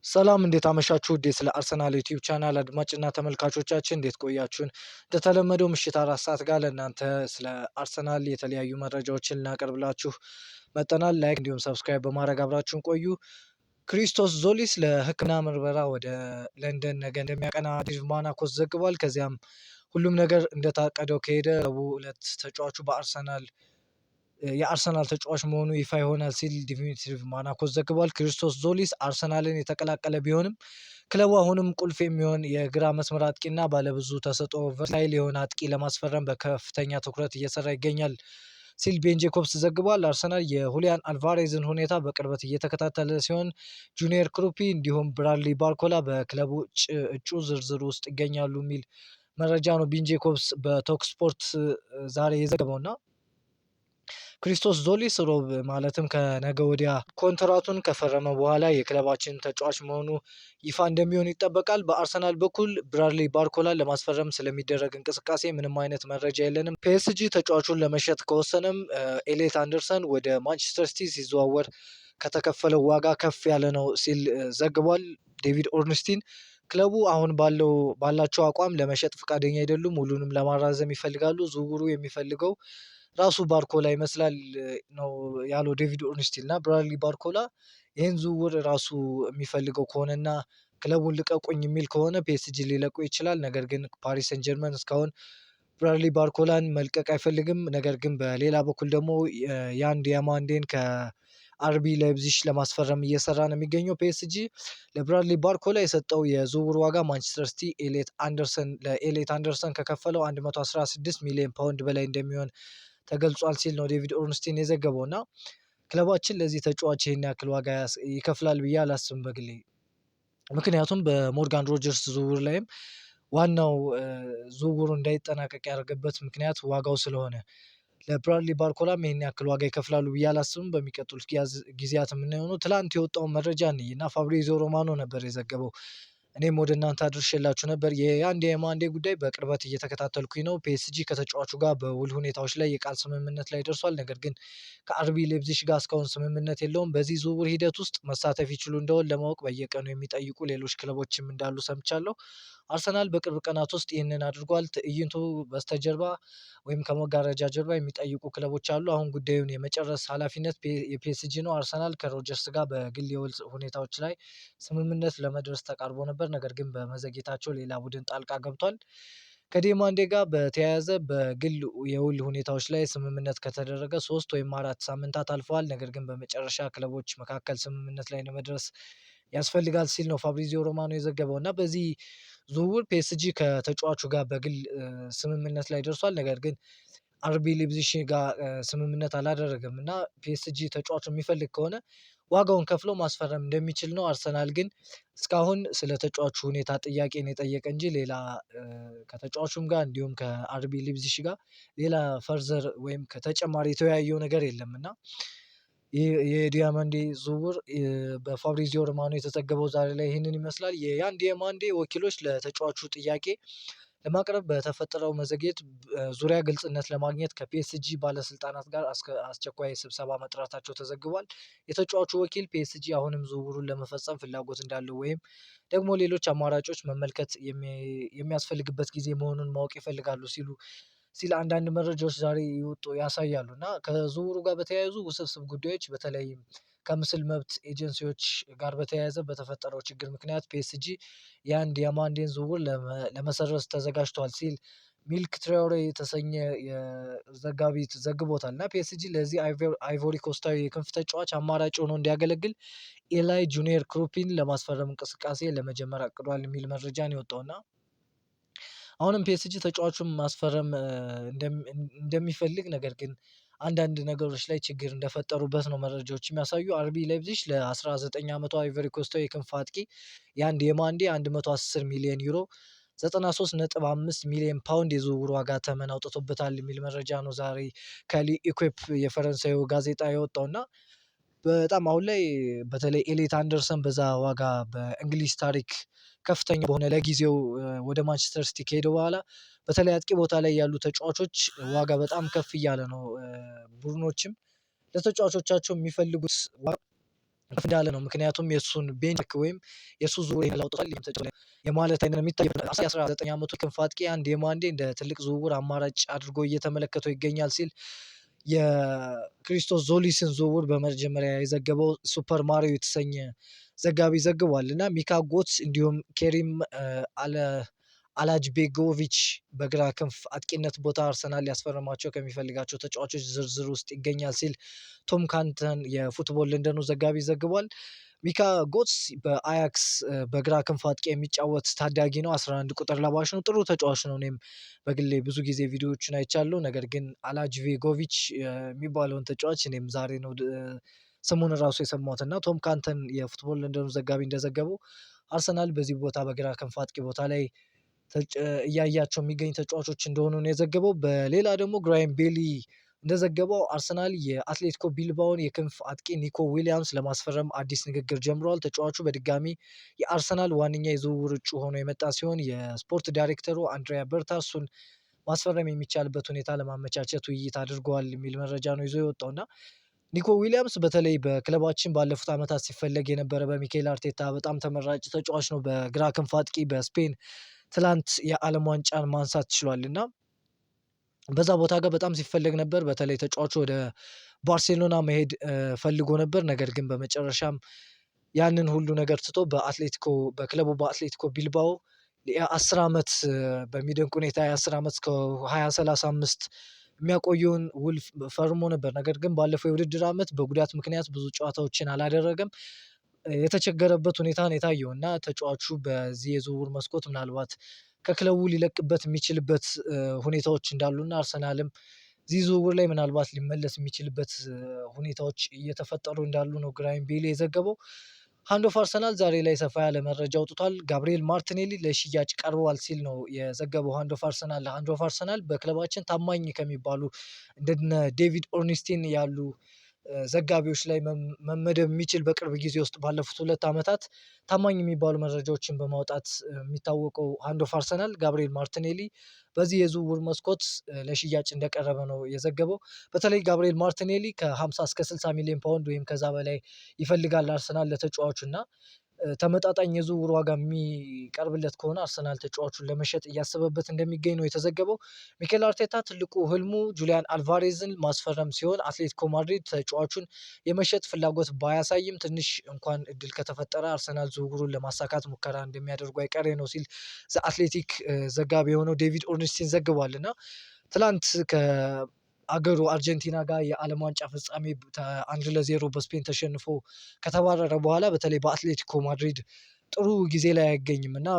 ሰላም እንዴት አመሻችሁ? ስለ አርሰናል ዩቲዩብ ቻናል አድማጭና ተመልካቾቻችን እንዴት ቆያችሁን? እንደተለመደው ምሽት 4 ሰዓት ጋር ለእናንተ ስለ አርሰናል የተለያዩ መረጃዎችን ልናቀርብላችሁ መጥተናል። ላይክ እንዲሁም ሰብስክራይብ በማድረግ አብራችሁን ቆዩ። ክሪስቶስ ዞሊስ ለሕክምና ምርመራ ወደ ለንደን ነገ እንደሚያቀና ዴቭ ማናኮስ ዘግቧል። ከዚያም ሁሉም ነገር እንደታቀደው ከሄደ ረቡዕ ዕለት ተጫዋቹ የአርሰናል ተጫዋች መሆኑ ይፋ ይሆናል ሲል ዲሚትሪ ማናኮስ ዘግቧል። ክሪስቶስ ዞሊስ አርሰናልን የተቀላቀለ ቢሆንም ክለቡ አሁንም ቁልፍ የሚሆን የግራ መስመር አጥቂና ባለብዙ ተሰጥኦ ቨርሳታይል የሆነ አጥቂ ለማስፈረም በከፍተኛ ትኩረት እየሰራ ይገኛል ሲል ቤን ጄኮብስ ዘግቧል። አርሰናል የሁሊያን አልቫሬዝን ሁኔታ በቅርበት እየተከታተለ ሲሆን ጁኒየር ክሩፒ እንዲሁም ብራድሊ ባርኮላ በክለቡ እጩ ዝርዝር ውስጥ ይገኛሉ የሚል መረጃ ነው ቤን ጄኮብስ በቶክ ስፖርት ዛሬ የዘገበውና ክሪስቶስ ዞሊስ ሮብ ማለትም ከነገ ወዲያ ኮንትራቱን ከፈረመ በኋላ የክለባችን ተጫዋች መሆኑ ይፋ እንደሚሆን ይጠበቃል። በአርሰናል በኩል ብራድሊ ባርኮላን ለማስፈረም ስለሚደረግ እንቅስቃሴ ምንም አይነት መረጃ የለንም። ፒኤስጂ ተጫዋቹን ለመሸጥ ከወሰነም ኤሌት አንደርሰን ወደ ማንቸስተር ሲቲ ሲዘዋወር ከተከፈለው ዋጋ ከፍ ያለ ነው ሲል ዘግቧል። ዴቪድ ኦርንስቲን ክለቡ አሁን ባላቸው አቋም ለመሸጥ ፈቃደኛ አይደሉም። ሁሉንም ለማራዘም ይፈልጋሉ። ዝውውሩ የሚፈልገው ራሱ ባርኮላ ይመስላል ነው ያለው ዴቪድ ኦርንስቲን እና ብራድሊ ባርኮላ ይህን ዝውውር ራሱ የሚፈልገው ከሆነና ክለቡን ልቀቁኝ የሚል ከሆነ ፒኤስጂ ሊለቁ ይችላል። ነገር ግን ፓሪስ ሰን ጀርመን እስካሁን ብራድሊ ባርኮላን መልቀቅ አይፈልግም። ነገር ግን በሌላ በኩል ደግሞ ያን ዲያማንዴን ከአርቢ ላይፕዚግ ለማስፈረም እየሰራ ነው የሚገኘው። ፒኤስጂ ለብራድሊ ባርኮላ የሰጠው የዝውውር ዋጋ ማንቸስተር ሲቲ ለኤሌት አንደርሰን ከከፈለው 116 ሚሊዮን ፓውንድ በላይ እንደሚሆን ተገልጿል ሲል ነው ዴቪድ ኦርንስቲን የዘገበው እና ክለባችን ለዚህ ተጫዋች ይህን ያክል ዋጋ ይከፍላል ብዬ አላስብም በግሌ። ምክንያቱም በሞርጋን ሮጀርስ ዝውውር ላይም ዋናው ዝውውሩ እንዳይጠናቀቅ ያደረገበት ምክንያት ዋጋው ስለሆነ ለብራድሊ ባርኮላም ይህን ያክል ዋጋ ይከፍላሉ ብዬ አላስብም። በሚቀጥሉት ጊዜያት የምናየው ነው። ትላንት የወጣውን መረጃ እንይ እና ፋብሪዚዮ ሮማኖ ነበር የዘገበው። እኔም ወደ እናንተ አድርሼላችሁ ነበር። የማንዴ ጉዳይ በቅርበት እየተከታተልኩኝ ነው። ፒኤስጂ ከተጫዋቹ ጋር በውል ሁኔታዎች ላይ የቃል ስምምነት ላይ ደርሷል። ነገር ግን ከአርቢ ሌፕዚግ ጋር እስካሁን ስምምነት የለውም። በዚህ ዝውውር ሂደት ውስጥ መሳተፍ ይችሉ እንደሆን ለማወቅ በየቀኑ የሚጠይቁ ሌሎች ክለቦችም እንዳሉ ሰምቻለሁ። አርሰናል በቅርብ ቀናት ውስጥ ይህንን አድርጓል። ትዕይንቱ በስተጀርባ ወይም ከመጋረጃ ጀርባ የሚጠይቁ ክለቦች አሉ። አሁን ጉዳዩን የመጨረስ ኃላፊነት የፒኤስጂ ነው። አርሰናል ከሮጀርስ ጋር በግል የውል ሁኔታዎች ላይ ስምምነት ለመድረስ ተቃርቦ ነበር። ነገር ግን በመዘግየታቸው ሌላ ቡድን ጣልቃ ገብቷል። ከዲማንዴ ጋር በተያያዘ በግል የውል ሁኔታዎች ላይ ስምምነት ከተደረገ 3 ወይም 4 ሳምንታት አልፈዋል። ነገር ግን በመጨረሻ ክለቦች መካከል ስምምነት ላይ ለመድረስ ያስፈልጋል ሲል ነው ፋብሪዚዮ ሮማኖ የዘገበው እና በዚህ ዝውውር ፒኤስጂ ከተጫዋቹ ጋር በግል ስምምነት ላይ ደርሷል። ነገር ግን አርቢ ሊፕዚግ ጋር ስምምነት አላደረገም እና ፒኤስጂ ተጫዋቹ የሚፈልግ ከሆነ ዋጋውን ከፍሎ ማስፈረም እንደሚችል ነው። አርሰናል ግን እስካሁን ስለ ተጫዋቹ ሁኔታ ጥያቄን የጠየቀ እንጂ ሌላ ከተጫዋቹም ጋር እንዲሁም ከአርቢ ሊፕዚግ ጋር ሌላ ፈርዘር ወይም ከተጨማሪ የተወያየው ነገር የለም እና የዲያማንዴ ዝውውር በፋብሪዚዮ ሮማኖ የተዘገበው ዛሬ ላይ ይህንን ይመስላል። የያን ዲያማንዴ ወኪሎች ለተጫዋቹ ጥያቄ ለማቅረብ በተፈጠረው መዘግየት ዙሪያ ግልጽነት ለማግኘት ከፒኤስጂ ባለስልጣናት ጋር አስቸኳይ ስብሰባ መጥራታቸው ተዘግቧል። የተጫዋቹ ወኪል ፒኤስጂ አሁንም ዝውውሩን ለመፈጸም ፍላጎት እንዳለው ወይም ደግሞ ሌሎች አማራጮች መመልከት የሚያስፈልግበት ጊዜ መሆኑን ማወቅ ይፈልጋሉ ሲል አንዳንድ መረጃዎች ዛሬ ይወጡ ያሳያሉ እና ከዝውውሩ ጋር በተያያዙ ውስብስብ ጉዳዮች በተለይም ከምስል መብት ኤጀንሲዎች ጋር በተያያዘ በተፈጠረው ችግር ምክንያት ፒኤስጂ ያን ዲያማንዴን ዝውውር ለመሰረዝ ተዘጋጅቷል ሲል ሚልክ ትራዮሬ የተሰኘ ዘጋቢ ዘግቦታል እና ፒኤስጂ ለዚህ አይቮሪ ኮስታዊ የክንፍ ተጫዋች አማራጭ ሆኖ እንዲያገለግል ኤላይ ጁኒየር ክሩፒን ለማስፈረም እንቅስቃሴ ለመጀመር አቅዷል የሚል መረጃ ነው የወጣውና አሁንም ፒኤስጂ ተጫዋቹን ማስፈረም እንደሚፈልግ ነገር ግን አንዳንድ ነገሮች ላይ ችግር እንደፈጠሩበት ነው መረጃዎች የሚያሳዩ። አርቢ ላይፕዚግ ለ19 ዓመቷ አይቮሪ ኮስታዊ የክንፍ አጥቂ የአንድ የማንዴ 110 ሚሊዮን ዩሮ 93.5 ሚሊዮን ፓውንድ የዝውውር ዋጋ ተመን አውጥቶበታል የሚል መረጃ ነው ዛሬ ከኢኩዌፕ የፈረንሳዩ ጋዜጣ የወጣው እና በጣም አሁን ላይ በተለይ ኤሌት አንደርሰን በዛ ዋጋ በእንግሊዝ ታሪክ ከፍተኛ በሆነ ለጊዜው ወደ ማንቸስተር ሲቲ ከሄደ በኋላ በተለይ አጥቂ ቦታ ላይ ያሉ ተጫዋቾች ዋጋ በጣም ከፍ እያለ ነው። ቡድኖችም ለተጫዋቾቻቸው የሚፈልጉት ከፍ እንዳለ ነው። ምክንያቱም የእሱን ቤንች ወይም የእሱ ዝውውር ለውጦታል የማለት አይነት የሚታየው 19 ዓመቱ ክንፍ አጥቂ አንድ የማንዴ እንደ ትልቅ ዝውውር አማራጭ አድርጎ እየተመለከተው ይገኛል ሲል የክሪስቶስ ዞሊስን ዝውውር በመጀመሪያ የዘገበው ሱፐር ማሪዮ የተሰኘ ዘጋቢ ዘግቧል። እና ሚካ ጎትስ እንዲሁም ኬሪም አላጅቤጎቪች በግራ ክንፍ አጥቂነት ቦታ አርሰናል ሊያስፈርማቸው ከሚፈልጋቸው ተጫዋቾች ዝርዝር ውስጥ ይገኛል ሲል ቶም ካንተን የፉትቦል ለንደኑ ዘጋቢ ዘግቧል። ሚካ ጎትስ በአያክስ በግራ ክንፍ አጥቂ የሚጫወት ታዳጊ ነው። 11 ቁጥር ለባሽ ነው። ጥሩ ተጫዋች ነው። እኔም በግሌ ብዙ ጊዜ ቪዲዮዎችን አይቻለሁ። ነገር ግን አላጅቬጎቪች የሚባለውን ተጫዋች እኔም ዛሬ ነው ስሙን ራሱ የሰማሁት እና ቶም ካንተን የፉትቦል ለንደኑ ዘጋቢ እንደዘገበው አርሰናል በዚህ ቦታ በግራ ክንፍ አጥቂ ቦታ ላይ እያያቸው የሚገኝ ተጫዋቾች እንደሆኑ ነው የዘገበው። በሌላ ደግሞ ግራይም ቤሊ እንደዘገበው አርሰናል የአትሌቲኮ ቢልባውን የክንፍ አጥቂ ኒኮ ዊሊያምስ ለማስፈረም አዲስ ንግግር ጀምረዋል። ተጫዋቹ በድጋሚ የአርሰናል ዋነኛ የዝውውር እጩ ሆኖ የመጣ ሲሆን የስፖርት ዳይሬክተሩ አንድሪያ በርታ እሱን ማስፈረም የሚቻልበት ሁኔታ ለማመቻቸት ውይይት አድርገዋል የሚል መረጃ ነው ይዞ የወጣው እና ኒኮ ዊሊያምስ በተለይ በክለባችን ባለፉት ዓመታት ሲፈለግ የነበረ በሚካኤል አርቴታ በጣም ተመራጭ ተጫዋች ነው። በግራ ክንፍ አጥቂ በስፔን ትላንት የዓለም ዋንጫን ማንሳት ችሏል እና በዛ ቦታ ጋር በጣም ሲፈለግ ነበር። በተለይ ተጫዋቹ ወደ ባርሴሎና መሄድ ፈልጎ ነበር። ነገር ግን በመጨረሻም ያንን ሁሉ ነገር ትቶ በክለቡ በአትሌቲኮ ቢልባኦ የ10 ዓመት በሚደንቅ ሁኔታ የ10 ዓመት እስከ 2035 የሚያቆየውን ውል ፈርሞ ነበር። ነገር ግን ባለፈው የውድድር ዓመት በጉዳት ምክንያት ብዙ ጨዋታዎችን አላደረገም። የተቸገረበት ሁኔታ ነው የታየው እና ተጫዋቹ በዚህ የዝውውር መስኮት ምናልባት ከክለቡ ሊለቅበት የሚችልበት ሁኔታዎች እንዳሉና አርሰናልም እዚህ ዝውውር ላይ ምናልባት ሊመለስ የሚችልበት ሁኔታዎች እየተፈጠሩ እንዳሉ ነው ግራይም ቤሊ የዘገበው። ሃንድ ኦፍ አርሰናል ዛሬ ላይ ሰፋ ያለ መረጃ አውጥቷል። ጋብሪኤል ማርቲኔሊ ለሽያጭ ቀርበዋል ሲል ነው የዘገበው ሃንድ ኦፍ አርሰናል። ሃንድ ኦፍ አርሰናል በክለባችን ታማኝ ከሚባሉ እንደነ ዴቪድ ኦርኒስቲን ያሉ ዘጋቢዎች ላይ መመደብ የሚችል በቅርብ ጊዜ ውስጥ ባለፉት 2 ዓመታት ታማኝ የሚባሉ መረጃዎችን በማውጣት የሚታወቀው ሃንድ ኦፍ አርሰናል ጋብሪኤል ማርቲኔሊ በዚህ የዝውውር መስኮት ለሽያጭ እንደቀረበ ነው የዘገበው። በተለይ ጋብሪኤል ማርቲኔሊ ከ50 እስከ 60 ሚሊዮን ፓውንድ ወይም ከዛ በላይ ይፈልጋል አርሰናል ለተጫዋቹ እና ተመጣጣኝ የዝውውር ዋጋ የሚቀርብለት ከሆነ አርሰናል ተጫዋቹን ለመሸጥ እያሰበበት እንደሚገኝ ነው የተዘገበው። ሚኬል አርቴታ ትልቁ ህልሙ ጁሊያን አልቫሬዝን ማስፈረም ሲሆን አትሌቲኮ ማድሪድ ተጫዋቹን የመሸጥ ፍላጎት ባያሳይም ትንሽ እንኳን እድል ከተፈጠረ አርሰናል ዝውውሩን ለማሳካት ሙከራ እንደሚያደርጉ አይቀሬ ነው ሲል አትሌቲክ ዘጋቢ የሆነው ዴቪድ ኦርንስቲን ዘግቧል እና ትላንት አገሩ አርጀንቲና ጋር የዓለም ዋንጫ ፍጻሜ 1-0 በስፔን ተሸንፎ ከተባረረ በኋላ በተለይ በአትሌቲኮ ማድሪድ ጥሩ ጊዜ ላይ አይገኝም እና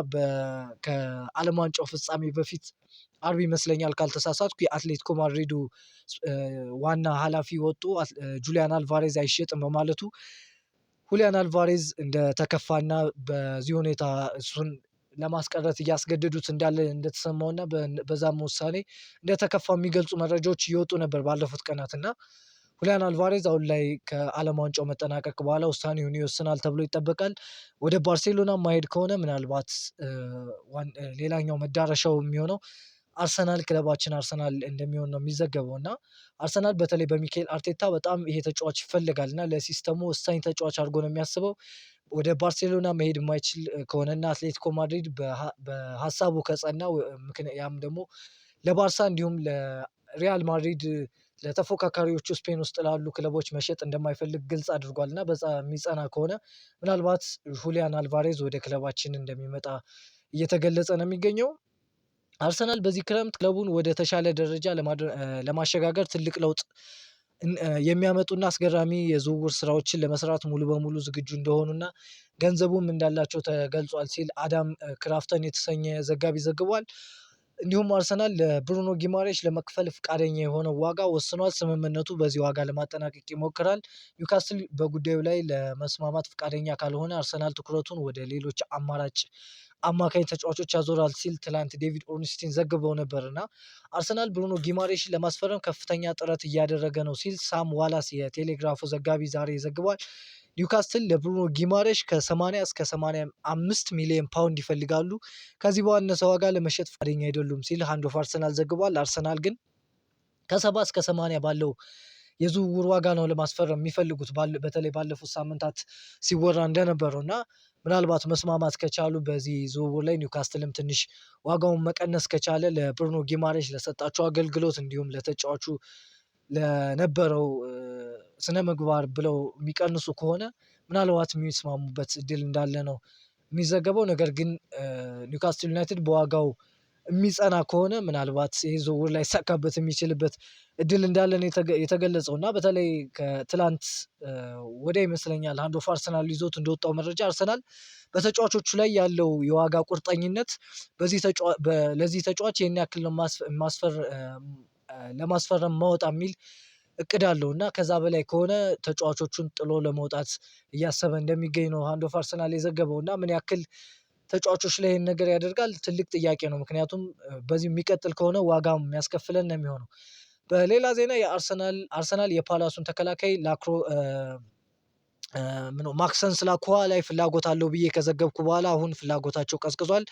ከዓለም ዋንጫው ፍጻሜ በፊት አርብ ይመስለኛል ካልተሳሳትኩ የአትሌቲኮ ማድሪዱ ዋና ኃላፊ ወጡ ጁሊያን አልቫሬዝ አይሸጥም በማለቱ ሁሊያን አልቫሬዝ እንደተከፋና በዚህ ሁኔታ እሱን ለማስቀረት እያስገደዱት እንዳለ እንደተሰማውና በዛም ውሳኔ እንደተከፋ የሚገልጹ መረጃዎች እየወጡ ነበር ባለፉት ቀናት እና ሁሊያን አልቫሬዝ አሁን ላይ ከዓለም ዋንጫው መጠናቀቅ በኋላ ውሳኔውን ይወስናል ተብሎ ይጠበቃል። ወደ ባርሴሎና ማሄድ ከሆነ ምናልባት ሌላኛው መዳረሻው የሚሆነው አርሰናል ክለባችን አርሰናል እንደሚሆን ነው የሚዘገበው እና አርሰናል በተለይ በሚካኤል አርቴታ በጣም ይሄ ተጫዋች ይፈልጋል እና ለሲስተሙ ወሳኝ ተጫዋች አድርጎ ነው የሚያስበው። ወደ ባርሴሎና መሄድ የማይችል ከሆነና አትሌቲኮ ማድሪድ በሀሳቡ ከጸና ያም ደግሞ ለባርሳ እንዲሁም ለሪያል ማድሪድ ለተፎካካሪዎቹ ስፔን ውስጥ ላሉ ክለቦች መሸጥ እንደማይፈልግ ግልጽ አድርጓል እና በዛ የሚጸና ከሆነ ምናልባት ሁሊያን አልቫሬዝ ወደ ክለባችን እንደሚመጣ እየተገለጸ ነው የሚገኘው። አርሰናል በዚህ ክረምት ክለቡን ወደ ተሻለ ደረጃ ለማሸጋገር ትልቅ ለውጥ የሚያመጡና አስገራሚ የዝውውር ስራዎችን ለመስራት ሙሉ በሙሉ ዝግጁ እንደሆኑና ገንዘቡም እንዳላቸው ተገልጿል ሲል አዳም ክራፍተን የተሰኘ ዘጋቢ ዘግቧል። እንዲሁም አርሰናል ለብሩኖ ጊማሬሽ ለመክፈል ፈቃደኛ የሆነው ዋጋ ወስኗል። ስምምነቱ በዚህ ዋጋ ለማጠናቀቅ ይሞክራል። ኒውካስል በጉዳዩ ላይ ለመስማማት ፈቃደኛ ካልሆነ አርሰናል ትኩረቱን ወደ ሌሎች አማራጭ አማካኝ ተጫዋቾች ያዞራል ሲል ትላንት ዴቪድ ኦርንስቲን ዘግበው ነበር እና አርሰናል ብሩኖ ጊማሬሽን ለማስፈረም ከፍተኛ ጥረት እያደረገ ነው ሲል ሳም ዋላስ የቴሌግራፉ ዘጋቢ ዛሬ ዘግቧል። ኒውካስትል ለብሩኖ ጊማሬሽ ከ80 እስከ 85 ሚሊዮን ፓውንድ ይፈልጋሉ። ከዚህ ባነሰ ዋጋ ለመሸጥ ፈቃደኛ አይደሉም ሲል ሃንድ ኦፍ አርሰናል ዘግቧል። አርሰናል ግን ከ70 እስከ 80 ባለው የዝውውር ዋጋ ነው ለማስፈረም የሚፈልጉት በተለይ ባለፉት ሳምንታት ሲወራ እንደነበረው እና ምናልባት መስማማት ከቻሉ በዚህ ዝውውር ላይ ኒውካስትልም ትንሽ ዋጋውን መቀነስ ከቻለ ለብሩኖ ጊማሬሽ ለሰጣቸው አገልግሎት እንዲሁም ለተጫዋቹ ለነበረው ስነምግባር ብለው የሚቀንሱ ከሆነ ምናልባት የሚስማሙበት እድል እንዳለ ነው የሚዘገበው። ነገር ግን ኒውካስትል ዩናይትድ በዋጋው የሚጸና ከሆነ ምናልባት ይህ ዝውውር ላይሳካበት የሚችልበት እድል እንዳለ ነው የተገለጸው እና በተለይ ከትላንት ወዲያ ይመስለኛል ሃንድ ኦፍ አርሰናል ይዞት እንደወጣው መረጃ አርሰናል በተጫዋቾቹ ላይ ያለው የዋጋ ቁርጠኝነት ለዚህ ተጫዋች ይህን ያክል ነው ለማስፈረም ማወጣ የሚል እቅድ አለው እና ከዛ በላይ ከሆነ ተጫዋቾቹን ጥሎ ለመውጣት እያሰበ እንደሚገኝ ነው ሃንድ ኦፍ አርሰናል የዘገበው እና ምን ያክል ተጫዋቾች ላይ ይህን ነገር ያደርጋል ትልቅ ጥያቄ ነው። ምክንያቱም በዚህ የሚቀጥል ከሆነ ዋጋም የሚያስከፍለን ነው የሚሆነው። በሌላ ዜና አርሰናል የፓላሱን ተከላካይ ማክሰንስ ላኩዋ ላይ ፍላጎት አለው ብዬ ከዘገብኩ በኋላ አሁን ፍላጎታቸው ቀዝቅዟል።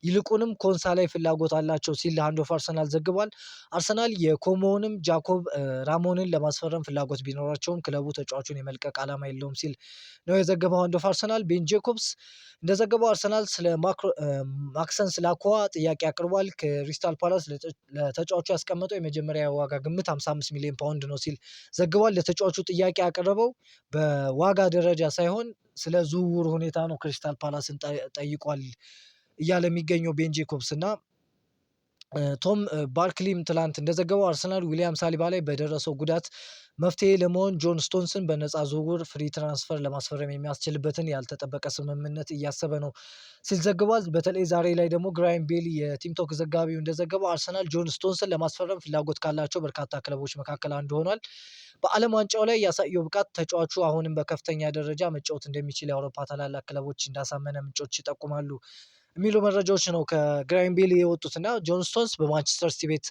ይልቁንም ኮንሳ ላይ ፍላጎት አላቸው ሲል ሃንድ ኦፍ አርሰናል ዘግቧል። አርሰናል የኮሞውንም ጃኮብ ራሞንን ለማስፈረም ፍላጎት ቢኖራቸውም ክለቡ ተጫዋቹን የመልቀቅ ዓላማ የለውም ሲል ነው የዘገበው ሃንድ ኦፍ አርሰናል። ቤን ጄኮብስ እንደዘገበው አርሰናል ስለ ማክሰንስ ላኩዋ ጥያቄ አቅርቧል። ክሪስታል ፓላስ ለተጫዋቹ ያስቀመጠው የመጀመሪያ ዋጋ ግምት 55 ሚሊዮን ፓውንድ ነው ሲል ዘግቧል። ለተጫዋቹ ጥያቄ ያቀረበው በዋጋ ደረጃ ሳይሆን ስለ ዝውውር ሁኔታ ነው ክሪስታል ፓላስን ጠይቋል እያለ የሚገኘው ቤን ጄኮብስ እና ቶም ባርክሊም ትላንት እንደዘገበው አርሰናል ዊሊያም ሳሊባ ላይ በደረሰው ጉዳት መፍትሄ ለመሆን ጆን ስቶንስን በነፃ ዝውውር ፍሪ ትራንስፈር ለማስፈረም የሚያስችልበትን ያልተጠበቀ ስምምነት እያሰበ ነው ሲል ዘግቧል። በተለይ ዛሬ ላይ ደግሞ ግራይም ቤሊ የቲምቶክ ዘጋቢው እንደዘገበው አርሰናል ጆን ስቶንስን ለማስፈረም ፍላጎት ካላቸው በርካታ ክለቦች መካከል አንዱ ሆኗል። በዓለም ዋንጫው ላይ ያሳየው ብቃት ተጫዋቹ አሁንም በከፍተኛ ደረጃ መጫወት እንደሚችል የአውሮፓ ታላላቅ ክለቦች እንዳሳመነ ምንጮች ይጠቁማሉ የሚሉ መረጃዎች ነው ከግራይም ቤሊ የወጡት እና ጆን ስቶንስ በማንቸስተር ሲቲ ቤት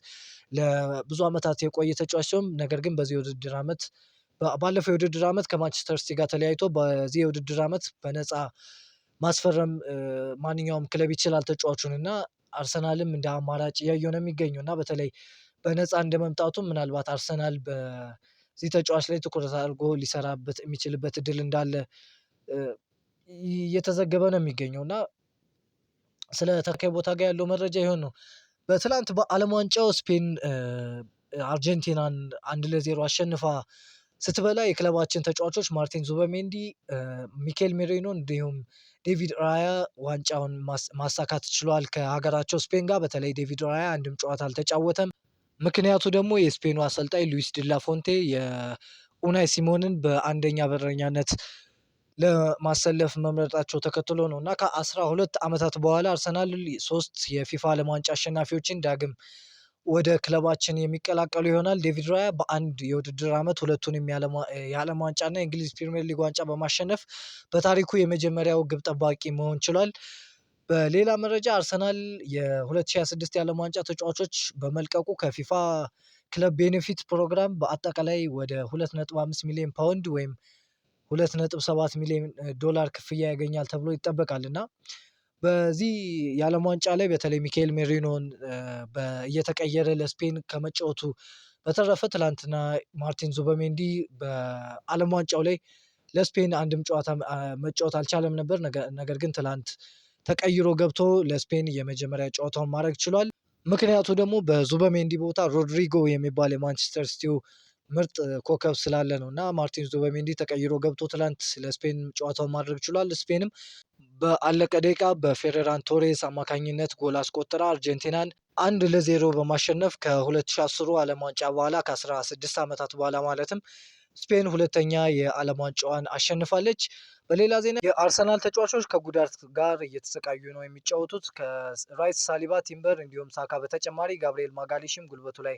ለብዙ ዓመታት የቆየ ተጫዋች ሲሆን ነገር ግን ባለፈው የውድድር ዓመት ከማንቸስተር ሲቲ ጋር ተለያይቶ በዚህ የውድድር ዓመት በነፃ ማስፈረም ማንኛውም ክለብ ይችላል ተጫዋቹን እና አርሰናልም እንደ አማራጭ እያየው ነው የሚገኘው እና በተለይ በነፃ እንደመምጣቱ ምናልባት አርሰናል በዚህ ተጫዋች ላይ ትኩረት አድርጎ ሊሰራበት የሚችልበት እድል እንዳለ እየተዘገበ ነው የሚገኘው እና ስለ ተከታይ ቦታ ጋር ያለው መረጃ ይሆን ነው። በትላንት በዓለም ዋንጫው ስፔን አርጀንቲናን 1-0 አሸንፋ ስትበላ የክለባችን ተጫዋቾች ማርቲን ዙበሜንዲ፣ ሚኬል ሜሪኖ እንዲሁም ዴቪድ ራያ ዋንጫውን ማሳካት ችሏል ከሀገራቸው ስፔን ጋር። በተለይ ዴቪድ ራያ አንድም ጨዋታ አልተጫወተም። ምክንያቱ ደግሞ የስፔኑ አሰልጣኝ ሉዊስ ዲላፎንቴ የኡናይ ሲሞንን በአንደኛ በረኛነት ለማሰለፍ መምረጣቸው ተከትሎ ነው እና ከ12 ዓመታት በኋላ አርሰናል 3 የፊፋ ዓለም ዋንጫ አሸናፊዎችን ዳግም ወደ ክለባችን የሚቀላቀሉ ይሆናል። ዴቪድ ራያ በአንድ የውድድር ዓመት ሁለቱንም የዓለም ዋንጫ እና የእንግሊዝ ፕሪሚየር ሊግ ዋንጫ በማሸነፍ በታሪኩ የመጀመሪያው ግብ ጠባቂ መሆን ችሏል። በሌላ መረጃ አርሰናል የ2026 የዓለም ዋንጫ ተጫዋቾች በመልቀቁ ከፊፋ ክለብ ቤኔፊት ፕሮግራም በአጠቃላይ ወደ 2.5 ሚሊዮን ፓውንድ ወይም 2.7 ሚሊዮን ዶላር ክፍያ ያገኛል ተብሎ ይጠበቃል እና በዚህ የዓለም ዋንጫ ላይ በተለይ ሚካኤል ሜሪኖን እየተቀየረ ለስፔን ከመጫወቱ በተረፈ ትላንትና ማርቲን ዙበሜንዲ በዓለም ዋንጫው ላይ ለስፔን አንድም ጨዋታ መጫወት አልቻለም ነበር። ነገር ግን ትላንት ተቀይሮ ገብቶ ለስፔን የመጀመሪያ ጨዋታውን ማድረግ ችሏል። ምክንያቱ ደግሞ በዙበሜንዲ ቦታ ሮድሪጎ የሚባል የማንቸስተር ሲቲው ምርጥ ኮከብ ስላለ ነው እና ማርቲን ዙበሜንዲ ተቀይሮ ገብቶ ትላንት ለስፔን ጨዋታውን ማድረግ ችሏል። ስፔንም በአለቀ ደቂቃ በፌሬራን ቶሬስ አማካኝነት ጎል አስቆጥራ አርጀንቲናን 1-0 በማሸነፍ ከ2010 ዓለም ዋንጫ በኋላ ከ16 ዓመታት በኋላ ማለትም ስፔን ሁለተኛ የዓለም ዋንጫዋን አሸንፋለች። በሌላ ዜና የአርሰናል ተጫዋቾች ከጉዳት ጋር እየተሰቃዩ ነው የሚጫወቱት። ከራይስ፣ ሳሊባ፣ ቲምበር እንዲሁም ሳካ በተጨማሪ ጋብሪኤል ማጋሊሽም ጉልበቱ ላይ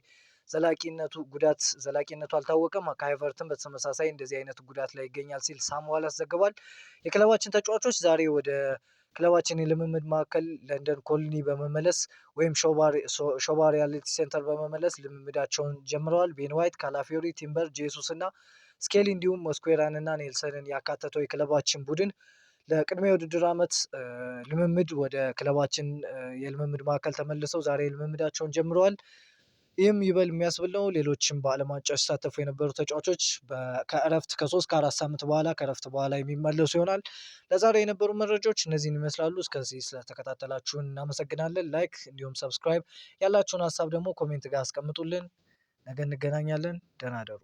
ዘላቂነቱ አልታወቀም። ከኤቨርተን በተመሳሳይ እንደዚህ አይነት ጉዳት ላይ ይገኛል ሲል ሳም ዋላስ ዘግቧል። የክለባችን ተጫዋቾች ዛሬ ወደ ክለባችን የልምምድ ማዕከል ለንደን ኮሎኒ በመመለስ ወይም ሾባ ሪያሊቲ ሴንተር በመመለስ ልምምዳቸውን ጀምረዋል። ቤን ዋይት፣ ካላፊዮሪ፣ ቲምበር፣ ጄሱስ እና ስኬሊ እንዲሁም ሞስኩዌራን እና ኔልሰንን ያካተተው የክለባችን ቡድን ለቅድመ የውድድር ዓመት ልምምድ ወደ ክለባችን የልምምድ ማዕከል ተመልሰው ዛሬ ልምምዳቸውን ጀምረዋል። ይህም ይበል የሚያስብል ነው። ሌሎችም በዓለም ዋንጫ ሲሳተፉ የነበሩ ተጫዋቾች ከእረፍት ከ3 ከ4 ሳምንት በኋላ ከእረፍት በኋላ የሚመለሱ ይሆናል። ለዛሬ የነበሩ መረጃዎች እነዚህን ይመስላሉ። እስከዚህ ስለተከታተላችሁን እናመሰግናለን። ላይክ እንዲሁም ሰብስክራይብ ያላችሁን ሀሳብ ደግሞ ኮሜንት ጋር አስቀምጡልን። ነገ እንገናኛለን። ደህና እደሩ።